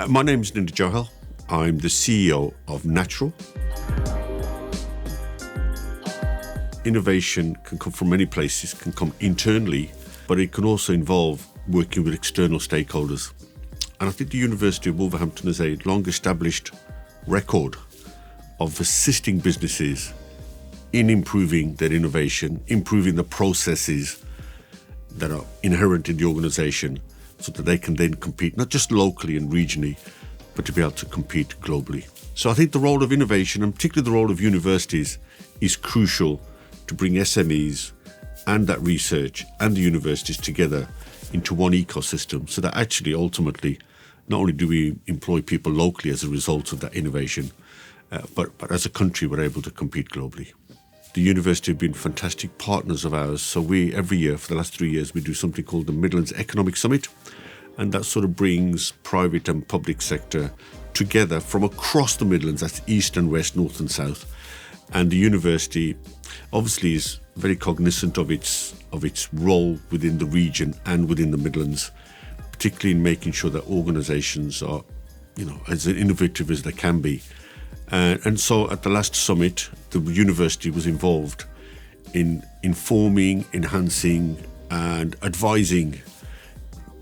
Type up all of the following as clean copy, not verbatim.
My name is Nachural. I'm the CEO of Nachural. Innovation can come from many places, can come internally, but it can also involve working with external stakeholders. And I think the University of Wolverhampton has a long-established record of assisting businesses in improving their innovation, improving the processes that are inherent in the organisation so that they can then compete, not just locally and regionally, but to be able to compete globally. So I think the role of innovation, and particularly the role of universities, is crucial to bring SMEs and that research and the universities together into one ecosystem so that actually ultimately not only do we employ people locally as a result of that innovation, but as a country we're able to compete globally. The university have been fantastic partners of ours, so we every year for the last 3 years we do something called the Midlands Economic Summit, and that sort of brings private and public sector together from across the Midlands, that's east and west, north and south. And the university obviously is very cognizant of its role within the region and within the Midlands, particularly in making sure that organisations are, as innovative as they can be. And so at the last summit, the university was involved in informing, enhancing and advising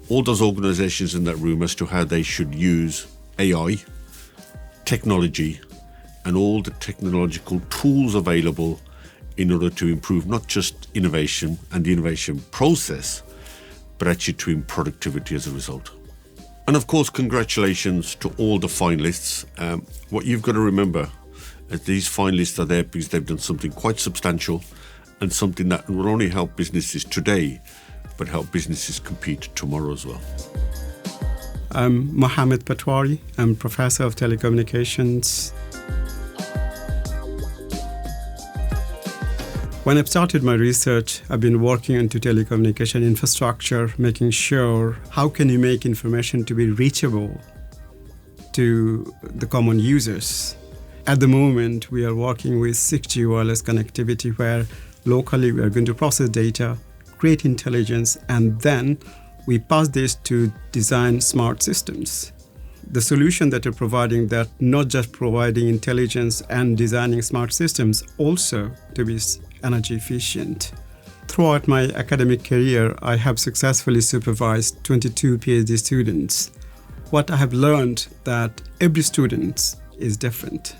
all those organisations in that room as to how they should use AI, technology and all the technological tools available in order to improve not just innovation and the innovation process, but actually to improve productivity as a result. And of course, congratulations to all the finalists. What you've got to remember is these finalists are there because they've done something quite substantial and something that will only help businesses today, but help businesses compete tomorrow as well. I'm Mohamad Patwary. I'm Professor of Telecommunications. When I've started my research, I've been working into telecommunication infrastructure, making sure how can you make information to be reachable to the common users. At the moment, we are working with 6G wireless connectivity where locally we are going to process data, create intelligence, and then we pass this to design smart systems. The solution that you're providing, that not just providing intelligence and designing smart systems, also to be energy efficient. Throughout my academic career, I have successfully supervised 22 PhD students. What I have learned that every student is different.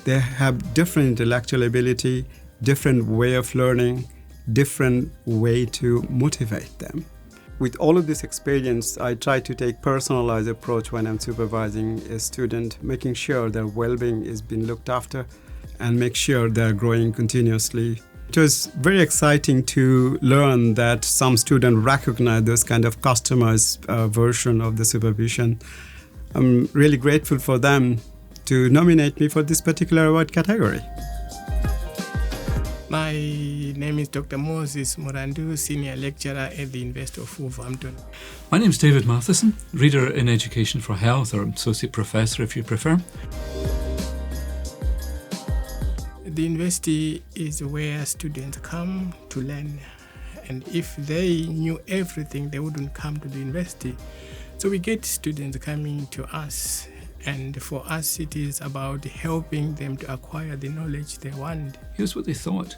They have different intellectual ability, different way of learning, different way to motivate them. With all of this experience, I try to take personalized approach when I'm supervising a student, making sure their well-being is being looked after and make sure they're growing continuously. It was very exciting to learn that some students recognize this kind of customized version of the supervision. I'm really grateful for them to nominate me for this particular award category. My name is Dr. Moses Muranddu, Senior Lecturer at the University of Wolverhampton. My name is David Matheson, Reader in Education for Health, or Associate Professor if you prefer. The university is where students come to learn, and if they knew everything, they wouldn't come to the university. So we get students coming to us, and for us it is about helping them to acquire the knowledge they want. Here's what they thought.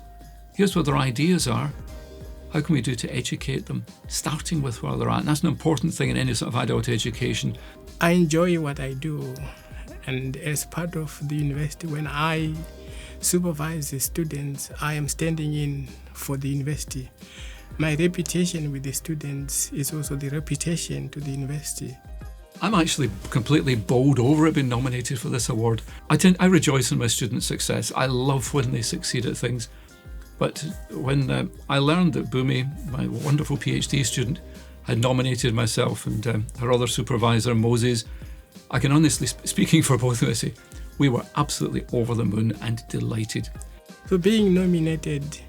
Here's what their ideas are. How can we do to educate them, starting with where they're at? And that's an important thing in any sort of adult education. I enjoy what I do, and as part of the university, when I supervise the students, I am standing in for the university. My reputation with the students is also the reputation to the university. I'm actually completely bowled over at being nominated for this award. I rejoice in my students' success. I love when they succeed at things. But when I learned that Bumi, my wonderful PhD student, had nominated myself and her other supervisor, Moses, I can honestly, speaking for both of us, say we were absolutely over the moon and delighted. So being nominated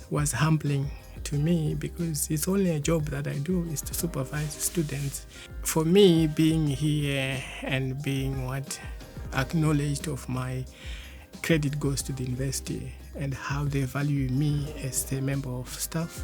was humbling to me because it's only a job that I do is to supervise students. For me, being here and being acknowledged of my credit goes to the university and how they value me as a member of staff.